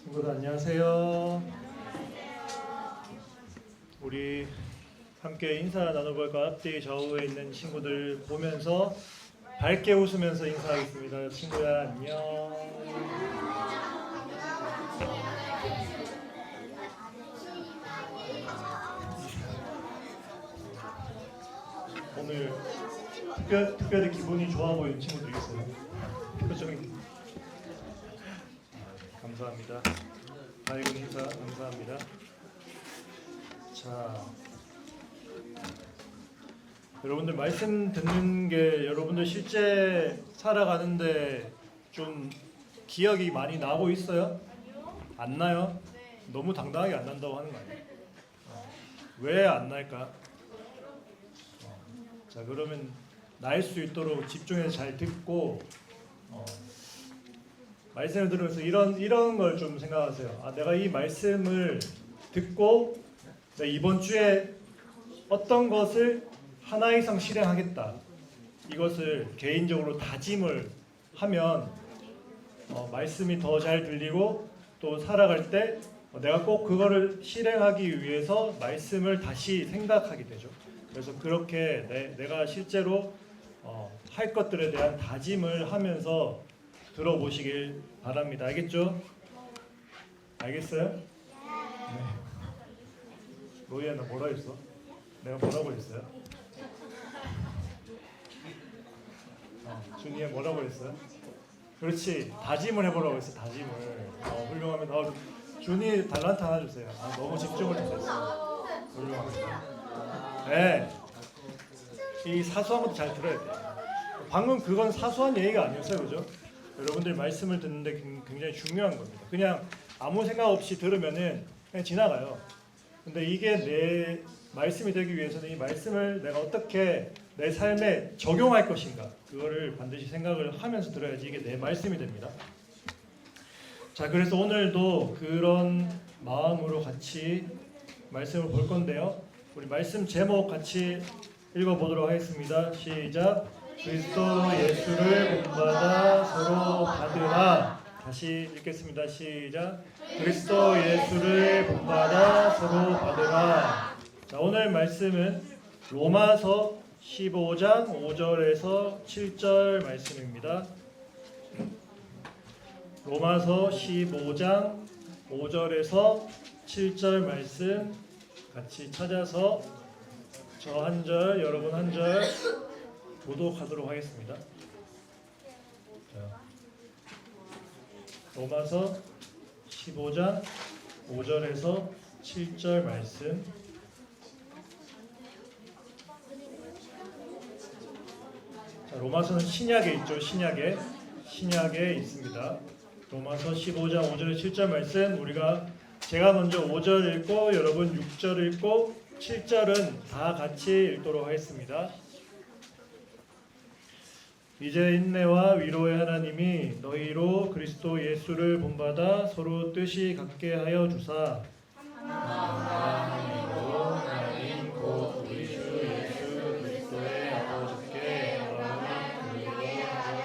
친구들 안녕하세요. 우리 함께 인사 나눠볼까? 앞뒤 좌우에 있는 친구들 보면서 밝게 웃으면서 인사하겠습니다. 친구야 안녕. 오늘 특별히 기분이 좋아 보이는 친구들 있어요? 표정이 감사합니다. 밝은 인사 감사합니다. 자, 여러분들 말씀 듣는 게 여러분들 실제 살아가는데 좀 기억이 많이 나고 있어요? 안 나요? 너무 당당하게 안 난다고 하는 거 아니에요? 왜 안 날까? 자, 그러면 날 수 있도록 집중해서 잘 듣고 말씀을 들으면서 이런 걸 좀 생각하세요. 아, 내가 이 말씀을 듣고 내가 이번 주에 어떤 것을 하나 이상 실행하겠다. 이것을 개인적으로 다짐을 하면 말씀이 더 잘 들리고 또 살아갈 때 내가 꼭 그거를 실행하기 위해서 말씀을 다시 생각하게 되죠. 그래서 그렇게 내가 실제로 할 것들에 대한 다짐을 하면서 들어보시길 바랍니다. 알겠죠? 알겠어요? 네. 로이야 너 뭐라 했어? 내가 뭐라고 했어요? 준이야 뭐라고 했어요? 그렇지, 다짐을 해보라고 했어. 다짐을. 훌륭하면 준이 달란트 하나 주세요. 너무 집중을 못했어. 훌륭합니다. 네, 이 사소한 것도 잘 들어야 돼. 방금 그건 사소한 얘기가 아니었어요, 그죠? 여러분들 말씀을 듣는데 굉장히 중요한 겁니다. 그냥 아무 생각 없이 들으면은 그냥 지나가요. 근데 이게 내 말씀이 되기 위해서는 이 말씀을 내가 어떻게 내 삶에 적용할 것인가, 그거를 반드시 생각을 하면서 들어야지 이게 내 말씀이 됩니다. 자, 그래서 오늘도 그런 마음으로 같이 말씀을 볼 건데요. 우리 말씀 제목 같이 읽어보도록 하겠습니다. 시작. 그리스도 예수를 본받아 서로 받으라. 다시 읽겠습니다. 시작. 그리스도 예수를 본받아 서로 받으라. 자, 오늘 말씀은 로마서 15장 5절에서 7절 말씀입니다. 로마서 15장 5절에서 7절 말씀 같이 찾아서 저 한 절, 여러분 한 절 교독하도록 하겠습니다. 자, 로마서 15장 5절에서 7절 말씀. 자, 로마서는 신약에 있죠. 신약에 있습니다. 로마서 15장 5절에 7절 말씀, 제가 먼저 5절 읽고 여러분 6절 읽고 7절은 다 같이 읽도록 하겠습니다. 이제 인내와 위로의 하나님이 너희로 그리스도 예수를 본받아 서로 뜻이 같게 하여 주사 하나님으로 하나님 곧 우리 주 예수 그리스도의 아버지께 영광을 돌리게 하려.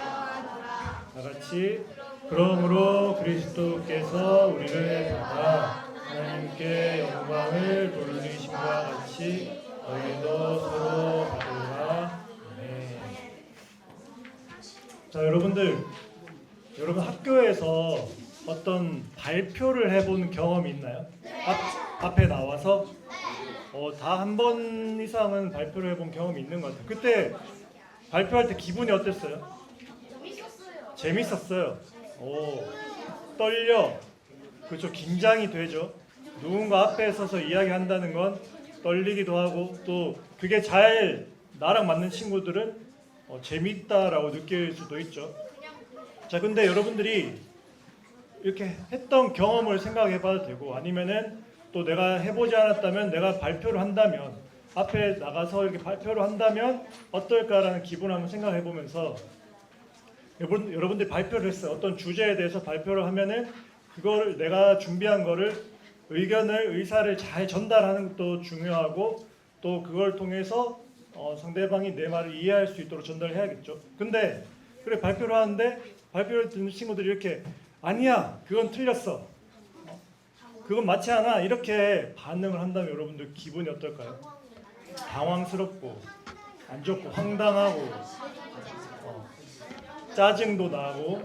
다 같이. 그러므로 그리스도께서 우리를 받아 하나님께 영광을 돌리심과 같이 너희도 서로 받으라. 아멘. 자, 여러분 학교에서 어떤 발표를 해본 경험이 있나요? 앞에 나와서 다 한 번 이상은 발표를 해본 경험이 있는 것 같아요. 그때 발표할 때 기분이 어땠어요? 재밌었어요. 떨려. 그렇죠. 긴장이 되죠. 누군가 앞에 서서 이야기한다는 건 떨리기도 하고, 또 그게 잘 나랑 맞는 친구들은 재밌다라고 느낄 수도 있죠. 자, 근데 여러분들이 이렇게 했던 경험을 생각해 봐도 되고, 아니면은 또 내가 해보지 않았다면, 내가 발표를 한다면, 앞에 나가서 이렇게 발표를 한다면 어떨까라는 기분을 한번 생각해 보면서, 여러분들이 발표를 했어요. 어떤 주제에 대해서 발표를 하면은 그걸 내가 준비한 거를 의사를 잘 전달하는 것도 중요하고, 또 그걸 통해서 상대방이 내 말을 이해할 수 있도록 전달해야겠죠. 근데 그래 발표를 하는데 발표를 듣는 친구들이 이렇게 아니야 그건 틀렸어 그건 맞지 않아. 이렇게 반응을 한다면 여러분들 기분이 어떨까요? 당황스럽고 안 좋고 황당하고 짜증도 나고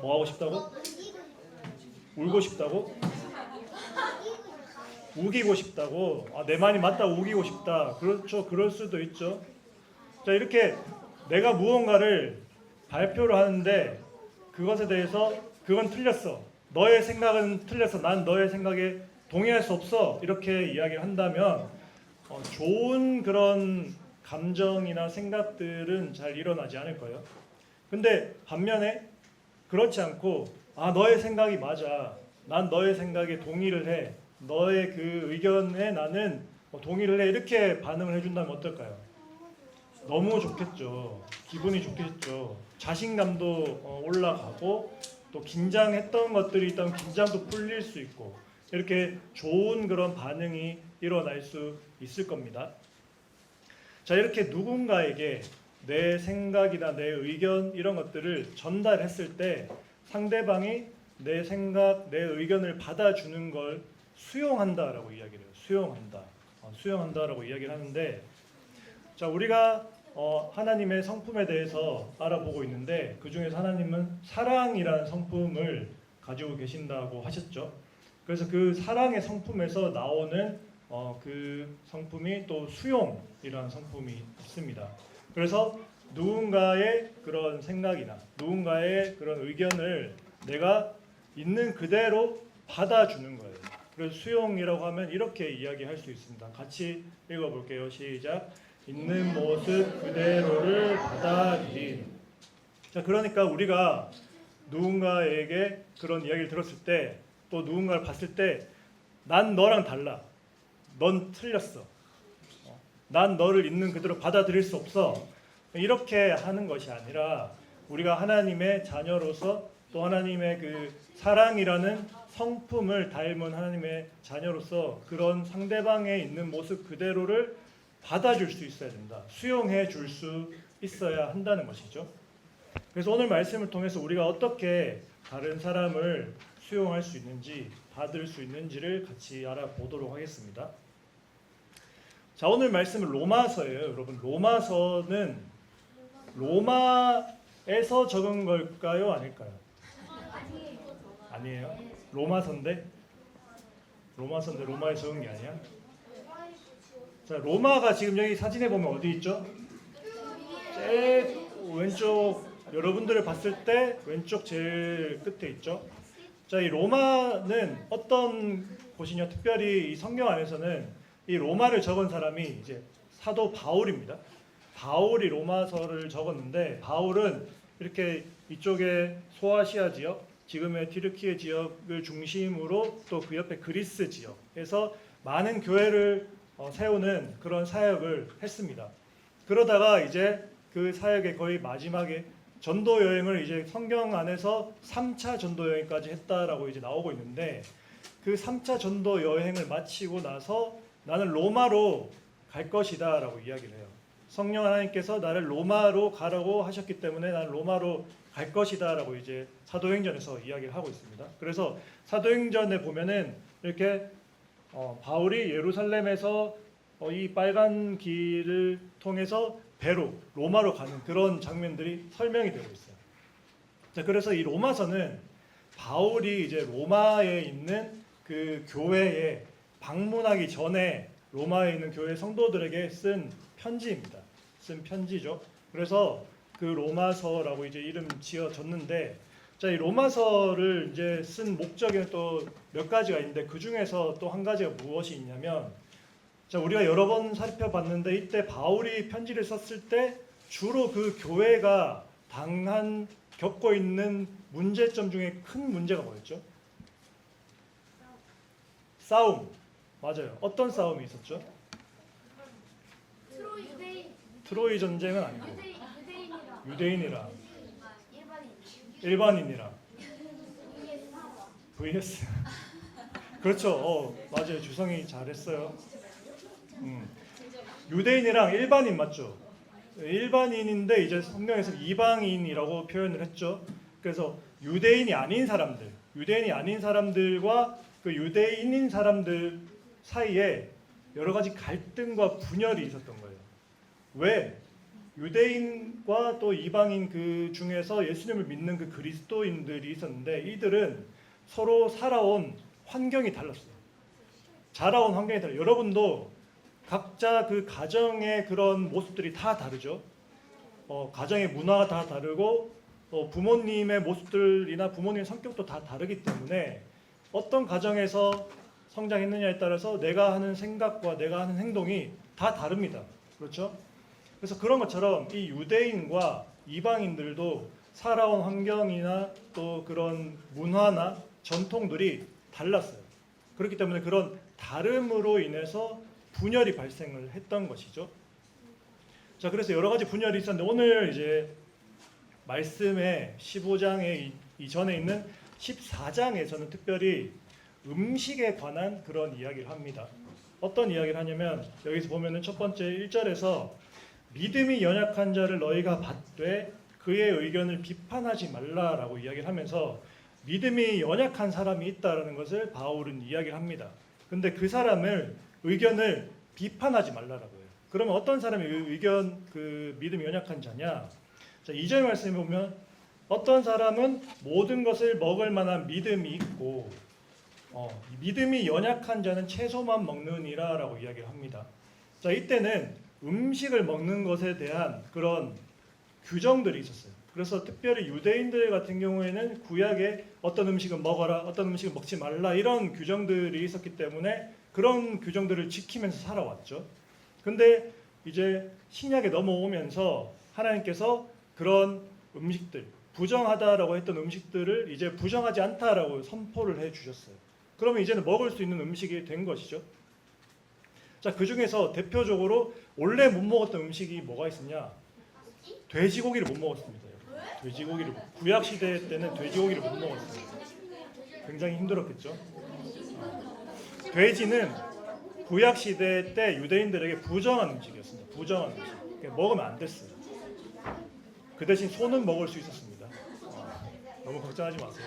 뭐 하고 싶다고? 울고 싶다고? 우기고 싶다고? 내 말이 맞다 우기고 싶다. 그렇죠. 그럴 수도 있죠. 자, 이렇게 내가 무언가를 발표를 하는데 그것에 대해서 그건 틀렸어. 너의 생각은 틀렸어. 난 너의 생각에 동의할 수 없어. 이렇게 이야기를 한다면 좋은 그런 감정이나 생각들은 잘 일어나지 않을 거예요. 근데 반면에 그렇지 않고 너의 생각이 맞아. 난 너의 생각에 동의를 해. 너의 그 의견에 나는 동의를 해. 이렇게 반응을 해준다면 어떨까요? 너무 좋겠죠. 기분이 좋겠죠. 자신감도 올라가고 또 긴장했던 것들이 있다면 긴장도 풀릴 수 있고 이렇게 좋은 그런 반응이 일어날 수 있을 겁니다. 자, 이렇게 누군가에게 내 생각이나 내 의견 이런 것들을 전달했을 때 상대방이 내 생각, 내 의견을 받아주는 걸 수용한다라고 이야기를 해요. 수용한다라고 이야기를 하는데, 자, 우리가 하나님의 성품에 대해서 알아보고 있는데 그 중에서 하나님은 사랑이라는 성품을 가지고 계신다고 하셨죠. 그래서 그 사랑의 성품에서 나오는 그 성품이 또 수용이라는 성품이 있습니다. 그래서 누군가의 그런 생각이나 누군가의 그런 의견을 내가 있는 그대로 받아주는 거예요. 그래서 수용이라고 하면 이렇게 이야기할 수 있습니다. 같이 읽어볼게요. 시작. 있는 모습 그대로를 받아들인. 자, 그러니까 우리가 누군가에게 그런 이야기를 들었을 때 또 누군가를 봤을 때 난 너랑 달라. 넌 틀렸어. 난 너를 있는 그대로 받아들일 수 없어. 이렇게 하는 것이 아니라 우리가 하나님의 자녀로서 또 하나님의 그 사랑이라는 성품을 닮은 하나님의 자녀로서 그런 상대방에 있는 모습 그대로를 받아줄 수 있어야 된다. 수용해 줄 수 있어야 한다는 것이죠. 그래서 오늘 말씀을 통해서 우리가 어떻게 다른 사람을 수용할 수 있는지 받을 수 있는지를 같이 알아보도록 하겠습니다. 자, 오늘 말씀은 로마서예요. 여러분, 로마서는 로마에서 적은 걸까요? 아닐까요? 아니에요. 로마서인데 로마에 적은 게 아니야? 자, 로마가 지금 여기 사진에 보면 어디 있죠? 제일 왼쪽, 여러분들을 봤을 때 왼쪽 제일 끝에 있죠? 자, 이 로마는 어떤 곳이냐? 특별히 이 성경 안에서는 이 로마를 적은 사람이 이제 사도 바울입니다. 바울이 로마서를 적었는데 바울은 이렇게 이쪽에 소아시아 지역, 지금의 튀르키예 지역을 중심으로 또 그 옆에 그리스 지역에서 많은 교회를 세우는 그런 사역을 했습니다. 그러다가 이제 그 사역의 거의 마지막에 전도 여행을 이제 성경 안에서 3차 전도 여행까지 했다라고 이제 나오고 있는데 그 3차 전도 여행을 마치고 나서 나는 로마로 갈 것이다라고 이야기를 해요. 성령 하나님께서 나를 로마로 가라고 하셨기 때문에 나는 로마로 갈 것이다라고 이제 사도행전에서 이야기를 하고 있습니다. 그래서 사도행전에 보면은 이렇게 바울이 예루살렘에서 이 빨간 길을 통해서 배로 로마로 가는 그런 장면들이 설명이 되고 있어요. 자, 그래서 이 로마서는 바울이 이제 로마에 있는 그 교회에 방문하기 전에 로마에 있는 교회 성도들에게 쓴 편지입니다. 쓴 편지죠. 그래서 그 로마서라고 이제 이름 지어졌는데, 자, 이 로마서를 이제 쓴 목적에는 또 몇 가지가 있는데 그 중에서 또 한 가지가 무엇이 있냐면, 자, 우리가 여러 번 살펴봤는데 이때 바울이 편지를 썼을 때 주로 그 교회가 겪고 있는 문제점 중에 큰 문제가 뭐였죠? 싸움. 맞아요. 어떤 싸움이 있었죠? 트로이 전쟁은 아니고 유대인이랑 일반인이랑 vs 그렇죠. 맞아요. 주성이 잘했어요. 유대인이랑 일반인 맞죠? 일반인인데 이제 성경에서 이방인이라고 표현을 했죠. 그래서 유대인이 아닌 사람들과 그 유대인인 사람들 사이에 여러 가지 갈등과 분열이 있었던 거예요. 왜? 유대인과 또 이방인 그 중에서 예수님을 믿는 그 그리스도인들이 있었는데 이들은 서로 살아온 환경이 달랐어요. 자라온 환경이 달라요. 여러분도 각자 그 가정의 그런 모습들이 다 다르죠. 가정의 문화가 다 다르고 또 부모님의 모습들이나 부모님의 성격도 다 다르기 때문에 어떤 가정에서 성장했느냐에 따라서 내가 하는 생각과 내가 하는 행동이 다 다릅니다. 그렇죠? 그래서 그런 것처럼 이 유대인과 이방인들도 살아온 환경이나 또 그런 문화나 전통들이 달랐어요. 그렇기 때문에 그런 다름으로 인해서 분열이 발생을 했던 것이죠. 자, 그래서 여러 가지 분열이 있었는데 오늘 이제 말씀의 15장에 이전에 있는 14장에 저는 특별히 음식에 관한 그런 이야기를 합니다. 어떤 이야기를 하냐면 여기서 보면은 첫 번째 1절에서 믿음이 연약한 자를 너희가 받되 그의 의견을 비판하지 말라라고 이야기를 하면서 믿음이 연약한 사람이 있다라는 것을 바울은 이야기를 합니다. 근데 그 사람을 의견을 비판하지 말라라고 해요. 그러면 어떤 사람이 의견 그 믿음이 연약한 자냐? 자, 2절 말씀에 보면 어떤 사람은 모든 것을 먹을 만한 믿음이 있고 믿음이 연약한 자는 채소만 먹느니라라고 이야기를 합니다. 자, 이때는 음식을 먹는 것에 대한 그런 규정들이 있었어요. 그래서 특별히 유대인들 같은 경우에는 구약에 어떤 음식은 먹어라, 어떤 음식은 먹지 말라 이런 규정들이 있었기 때문에 그런 규정들을 지키면서 살아왔죠. 근데 이제 신약에 넘어오면서 하나님께서 그런 음식들, 부정하다라고 했던 음식들을 이제 부정하지 않다라고 선포를 해주셨어요. 그러면 이제는 먹을 수 있는 음식이 된 것이죠. 자, 그 중에서 대표적으로 원래 못 먹었던 음식이 뭐가 있었냐? 돼지고기를 못 먹었습니다. 돼지고기를 구약 시대 때는 돼지고기를 못 먹었어요. 굉장히 힘들었겠죠. 돼지는 구약 시대 때 유대인들에게 부정한 음식이었습니다. 부정한 음식. 그러니까 먹으면 안 됐어요. 그 대신 소는 먹을 수 있었습니다. 너무 걱정하지 마세요.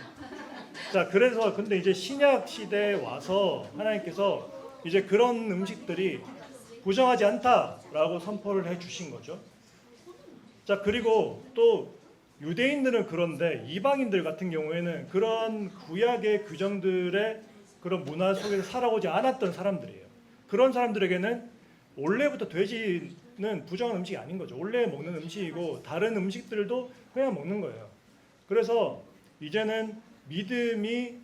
자, 그래서 근데 이제 신약 시대에 와서 하나님께서 이제 그런 음식들이 부정하지 않다라고 선포를 해 주신 거죠. 자, 그리고 또 유대인들은 그런데 이방인들 같은 경우에는 그런 구약의 규정들의 그런 문화 속에서 살아오지 않았던 사람들이에요. 그런 사람들에게는 원래부터 돼지는 부정한 음식이 아닌 거죠. 원래 먹는 음식이고 다른 음식들도 그냥 먹는 거예요. 그래서 이제는 믿음이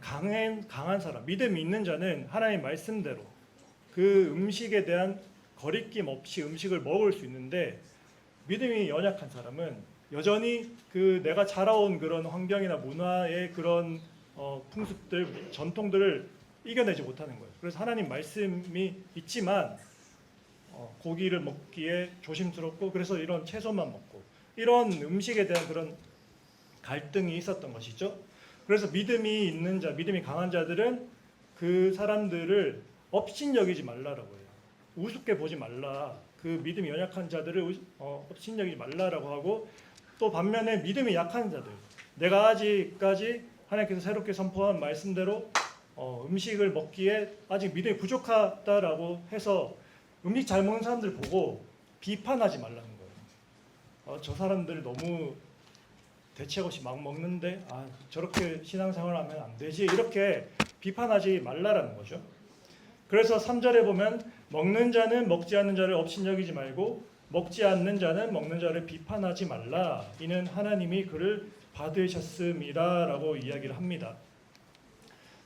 강한 사람, 믿음이 있는 자는 하나님 말씀대로 그 음식에 대한 거리낌 없이 음식을 먹을 수 있는데 믿음이 연약한 사람은 여전히 그 내가 자라온 그런 환경이나 문화의 그런 풍습들, 전통들을 이겨내지 못하는 거예요. 그래서 하나님 말씀이 있지만 고기를 먹기에 조심스럽고 그래서 이런 채소만 먹고 이런 음식에 대한 그런 갈등이 있었던 것이죠. 그래서 믿음이 있는 자, 믿음이 강한 자들은 그 사람들을 업신여기지 말라라고 해요. 우습게 보지 말라. 그 믿음이 연약한 자들을 업신여기지 말라라고 하고 또 반면에 믿음이 약한 자들, 내가 아직까지 하나님께서 새롭게 선포한 말씀대로 음식을 먹기에 아직 믿음이 부족하다라고 해서 음식 잘 먹는 사람들 보고 비판하지 말라는 거예요. 저 사람들 너무 대책 없이 막 먹는데 저렇게 신앙생활 하면 안 되지 이렇게 비판하지 말라라는 거죠. 그래서 3절에 보면 먹는 자는 먹지 않는 자를 업신여기지 말고 먹지 않는 자는 먹는 자를 비판하지 말라. 이는 하나님이 그를 받으셨음이라라고 이야기를 합니다.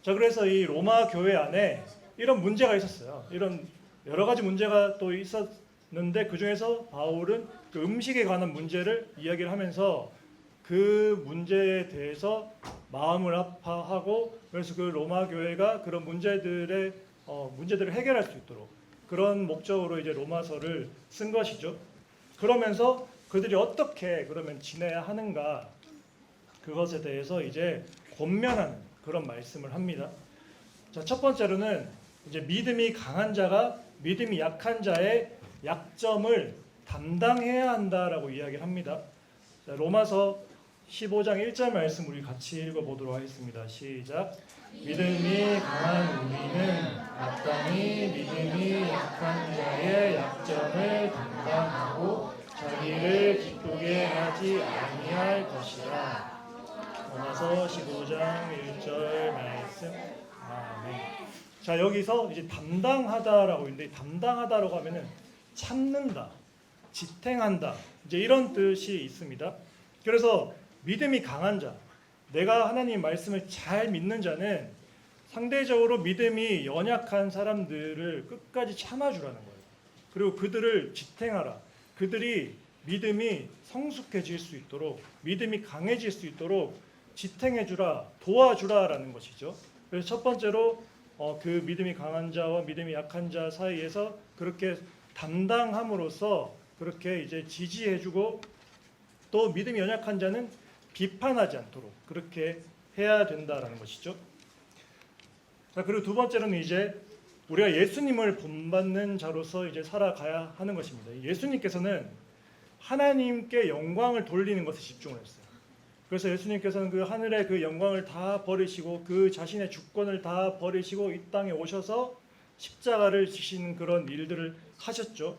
자, 그래서 이 로마 교회 안에 이런 문제가 있었어요. 이런 여러 가지 문제가 또 있었는데 그 중에서 바울은 그 음식에 관한 문제를 이야기를 하면서 그 문제에 대해서 마음을 아파하고 그래서 그 로마 교회가 그런 문제들을 해결할 수 있도록 그런 목적으로 이제 로마서를 쓴 것이죠. 그러면서 그들이 어떻게 그러면 지내야 하는가 그것에 대해서 이제 권면하는 그런 말씀을 합니다. 자, 첫 번째로는 이제 믿음이 강한 자가 믿음이 약한 자의 약점을 담당해야 한다라고 이야기를 합니다. 자, 로마서 15장 1절 말씀 우리 같이 읽어보도록 하겠습니다. 시작. 믿음이 강한 우리는 마땅히 믿음이 약한 자의 약점을 담당하고 자기를 기쁘게 하지 아니할 것이라. 로마서 15장 1절 말씀. 아멘. 자, 여기서 이제 담당하다라고 있는데, 담당하다라고 하면은 참는다, 지탱한다, 이제 이런 뜻이 있습니다. 그래서 믿음이 강한 자, 내가 하나님 말씀을 잘 믿는 자는 상대적으로 믿음이 연약한 사람들을 끝까지 참아주라는 거예요. 그리고 그들을 지탱하라. 그들이 믿음이 성숙해질 수 있도록, 믿음이 강해질 수 있도록 지탱해주라, 도와주라라는 것이죠. 그래서 첫 번째로 그 믿음이 강한 자와 믿음이 약한 자 사이에서 그렇게 담당함으로써 그렇게 이제 지지해주고, 또 믿음이 연약한 자는 비판하지 않도록 그렇게 해야 된다라는 것이죠. 자, 그리고 두 번째로는 이제 우리가 예수님을 본받는 자로서 이제 살아가야 하는 것입니다. 예수님께서는 하나님께 영광을 돌리는 것에 집중을 했어요. 그래서 예수님께서는 그 하늘의 그 영광을 다 버리시고 그 자신의 주권을 다 버리시고 이 땅에 오셔서 십자가를 지시는 그런 일들을 하셨죠.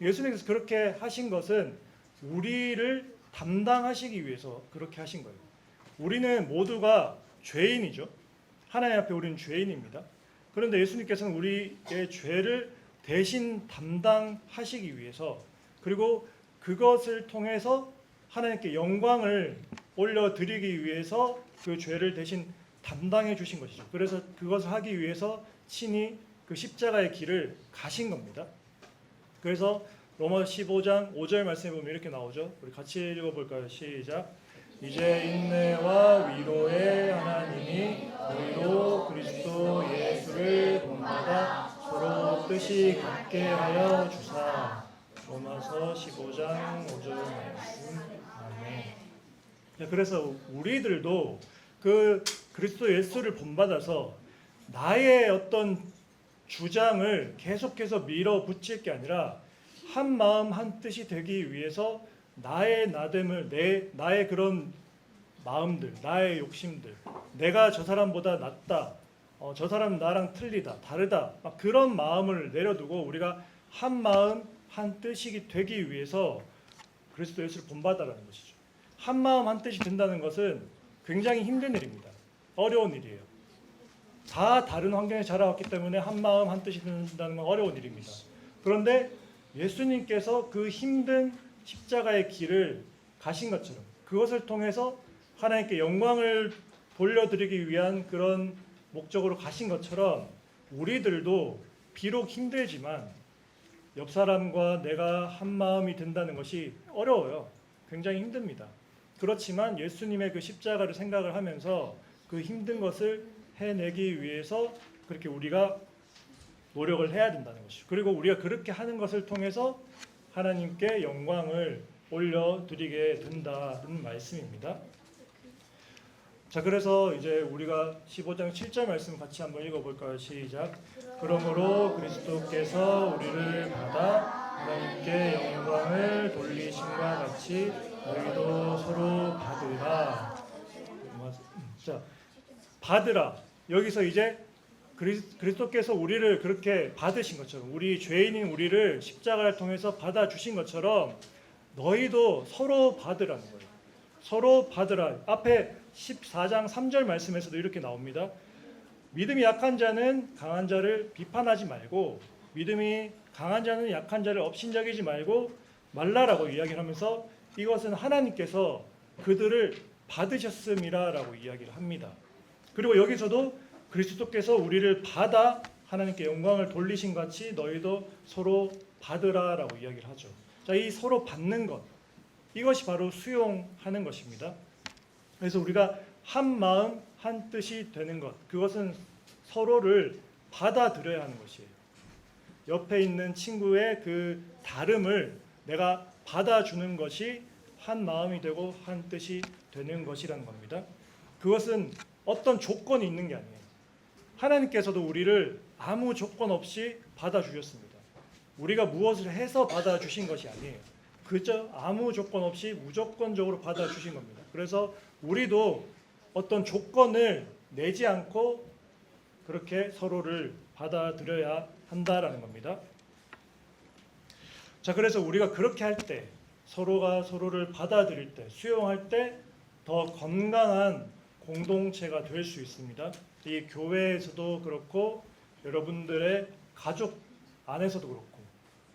예수님께서 그렇게 하신 것은 우리를 담당하시기 위해서 그렇게 하신 거예요. 우리는 모두가 죄인이죠. 하나님 앞에 우리는 죄인입니다. 그런데 예수님께서는 우리의 죄를 대신 담당하시기 위해서, 그리고 그것을 통해서 하나님께 영광을 올려드리기 위해서 그 죄를 대신 담당해 주신 것이죠. 그래서 그것을 하기 위해서 친히 그 십자가의 길을 가신 겁니다. 그래서 로마 15장 5절 말씀에 보면 이렇게 나오죠. 우리 같이 읽어볼까요? 시작. 이제 인내와 위로의 하나님이 너희로 그리스도 예수를 본받아 서로 뜻이 같게 하여 주사. 로마서 15장 5절 말씀. 아멘. 그래서 우리들도 그 그리스도 예수를 본받아서 나의 어떤 주장을 계속해서 밀어붙일 게 아니라 한 마음 한 뜻이 되기 위해서 나의 나됨을, 나의 그런 마음들, 나의 욕심들, 내가 저 사람보다 낫다, 저 사람은 나랑 틀리다, 다르다, 막 그런 마음을 내려두고 우리가 한 마음 한 뜻이 되기 위해서 그리스도 예수를 본받아라는 것이죠. 한 마음 한 뜻이 된다는 것은 굉장히 힘든 일입니다. 어려운 일이에요. 다 다른 환경에 자라왔기 때문에 한 마음 한 뜻이 된다는 건 어려운 일입니다. 그런데 예수님께서 그 힘든 십자가의 길을 가신 것처럼, 그것을 통해서 하나님께 영광을 돌려드리기 위한 그런 목적으로 가신 것처럼, 우리들도 비록 힘들지만 옆 사람과 내가 한 마음이 된다는 것이 어려워요. 굉장히 힘듭니다. 그렇지만 예수님의 그 십자가를 생각을 하면서 그 힘든 것을 해내기 위해서 그렇게 우리가 노력을 해야 된다는 것이죠. 그리고 우리가 그렇게 하는 것을 통해서 하나님께 영광을 올려드리게 된다는 말씀입니다. 자, 그래서 이제 우리가 15장 7절 말씀 같이 한번 읽어볼까요? 시작. 그러므로 그리스도께서 우리를 받아 하나님께 영광을 돌리심과 같이 너희도 서로 받으라. 자, 받으라. 여기서 이제 그리스도께서 우리를 그렇게 받으신 것처럼, 우리 죄인인 우리를 십자가를 통해서 받아주신 것처럼 너희도 서로 받으라는 거예요. 서로 받으라. 앞에 14장 3절 말씀에서도 이렇게 나옵니다. 믿음이 약한 자는 강한 자를 비판하지 말고, 믿음이 강한 자는 약한 자를 업신여기지 말라라고 이야기를 하면서, 이것은 하나님께서 그들을 받으셨음이라라고 이야기를 합니다. 그리고 여기서도 그리스도께서 우리를 받아 하나님께 영광을 돌리신 같이 너희도 서로 받으라라고 이야기를 하죠. 자, 이 서로 받는 것, 이것이 바로 수용하는 것입니다. 그래서 우리가 한 마음 한 뜻이 되는 것, 그것은 서로를 받아들여야 하는 것이에요. 옆에 있는 친구의 그 다름을 내가 받아주는 것이 한 마음이 되고 한 뜻이 되는 것이라는 겁니다. 그것은 어떤 조건이 있는 게 아니에요. 하나님께서도 우리를 아무 조건 없이 받아주셨습니다. 우리가 무엇을 해서 받아주신 것이 아니에요. 그저 아무 조건 없이 무조건적으로 받아주신 겁니다. 그래서 우리도 어떤 조건을 내지 않고 그렇게 서로를 받아들여야 한다라는 겁니다. 자, 그래서 우리가 그렇게 할 때, 서로가 서로를 받아들일 때, 수용할 때 더 건강한 공동체가 될 수 있습니다. 이 교회에서도 그렇고 여러분들의 가족 안에서도 그렇고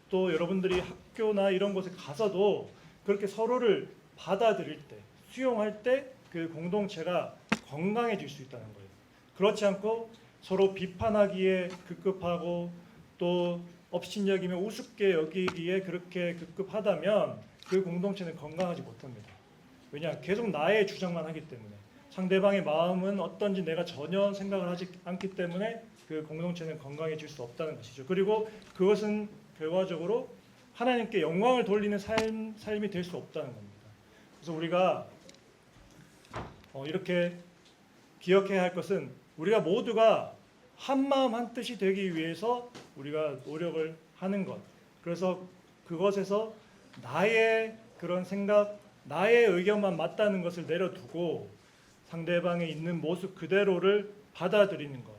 또 여러분들이 학교나 이런 곳에 가서도 그렇게 서로를 받아들일 때, 수용할 때 그 공동체가 건강해질 수 있다는 거예요. 그렇지 않고 서로 비판하기에 급급하고 또 업신여기며 우습게 여기기에 그렇게 급급하다면 그 공동체는 건강하지 못합니다. 왜냐? 계속 나의 주장만 하기 때문에, 상대방의 마음은 어떤지 내가 전혀 생각을 하지 않기 때문에 그 공동체는 건강해질 수 없다는 것이죠. 그리고 그것은 결과적으로 하나님께 영광을 돌리는 삶이 될 수 없다는 겁니다. 그래서 우리가 이렇게 기억해야 할 것은, 우리가 모두가 한 마음 한 뜻이 되기 위해서 우리가 노력을 하는 것. 그래서 그것에서 나의 그런 생각, 나의 의견만 맞다는 것을 내려두고 상대방에 있는 모습 그대로를 받아들이는 것.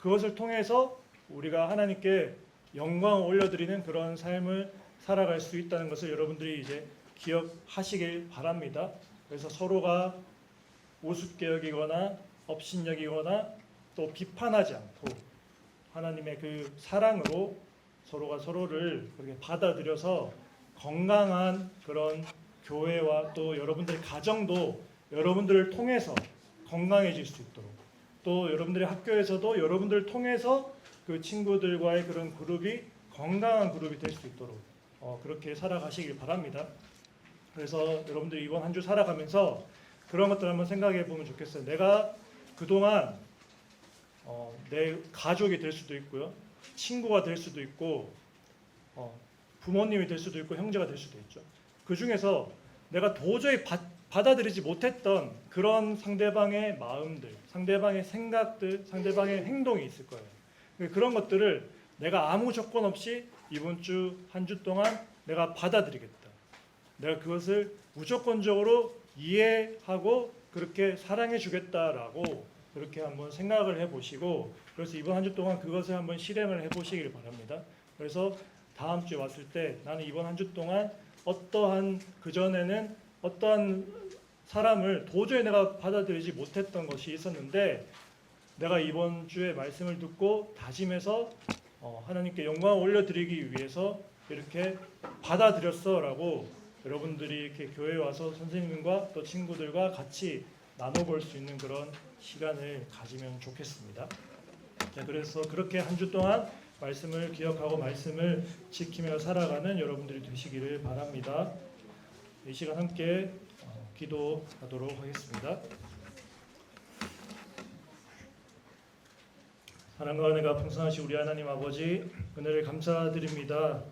그것을 통해서 우리가 하나님께 영광을 올려드리는 그런 삶을 살아갈 수 있다는 것을 여러분들이 이제 기억하시길 바랍니다. 그래서 서로가 우습게 여기거나 업신여기거나 또 비판하지 않고 하나님의 그 사랑으로 서로가 서로를 그렇게 받아들여서 건강한 그런 교회와 또 여러분들의 가정도 여러분들을 통해서 건강해질 수 있도록, 또 여러분들의 학교에서도 여러분들을 통해서 그 친구들과의 그런 그룹이 건강한 그룹이 될 수 있도록 그렇게 살아가시길 바랍니다. 그래서 여러분들이 이번 한 주 살아가면서 그런 것들 한번 생각해 보면 좋겠어요. 내가 그동안 내 가족이 될 수도 있고요, 친구가 될 수도 있고, 부모님이 될 수도 있고, 형제가 될 수도 있죠. 그 중에서 내가 도저히 받아들이지 못했던 그런 상대방의 마음들, 상대방의 생각들, 상대방의 행동이 있을 거예요. 그런 것들을 내가 아무 조건 없이 이번 주 한 주 동안 내가 받아들이겠다. 내가 그것을 무조건적으로 이해하고 그렇게 사랑해 주겠다라고 그렇게 한번 생각을 해보시고, 그래서 이번 한 주 동안 그것을 한번 실행을 해보시길 바랍니다. 그래서 다음 주에 왔을 때 나는 이번 한 주 동안 어떠한, 그전에는 어떠한 사람을 도저히 내가 받아들이지 못했던 것이 있었는데 내가 이번 주에 말씀을 듣고 다짐해서 하나님께 영광을 올려드리기 위해서 이렇게 받아들였어라고 여러분들이 이렇게 교회에 와서 선생님과 또 친구들과 같이 나눠볼 수 있는 그런 시간을 가지면 좋겠습니다. 자, 그래서 그렇게 한 주 동안 말씀을 기억하고 말씀을 지키며 살아가는 여러분들이 되시기를 바랍니다. 이 시간 함께 기도하도록 하겠습니다. 사랑과 은혜가 풍성하신 우리 하나님 아버지, 은혜를 감사드립니다.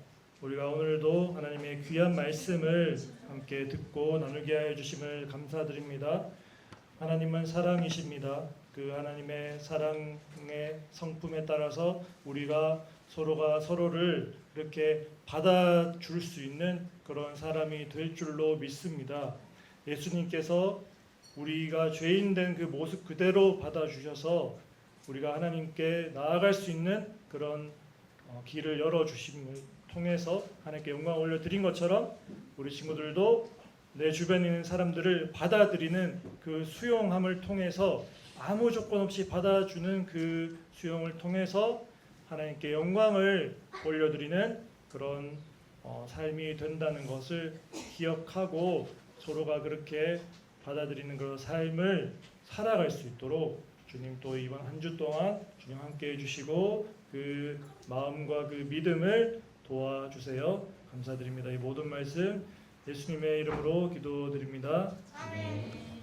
우리가 오늘도 하나님의 귀한 말씀을 함께 듣고 나누게 하여 주심을 감사드립니다. 하나님은 사랑이십니다. 그 하나님의 사랑의 성품에 따라서 우리가 서로가 서로를 이렇게 받아줄 수 있는 그런 사람이 될 줄로 믿습니다. 예수님께서 우리가 죄인 된 그 모습 그대로 받아주셔서 우리가 하나님께 나아갈 수 있는 그런 길을 열어주심을 통해서 하나님께 영광을 올려드린 것처럼 우리 친구들도 내 주변에 있는 사람들을 받아들이는 그 수용함을 통해서, 아무 조건 없이 받아주는 그 수용을 통해서 하나님께 영광을 올려드리는 그런 삶이 된다는 것을 기억하고 서로가 그렇게 받아들이는 그런 삶을 살아갈 수 있도록 주님 또 이번 한 주 동안 주님 함께 해주시고 그 마음과 그 믿음을 도와주세요. 감사드립니다. 이 모든 말씀 예수님의 이름으로 기도드립니다. 아멘.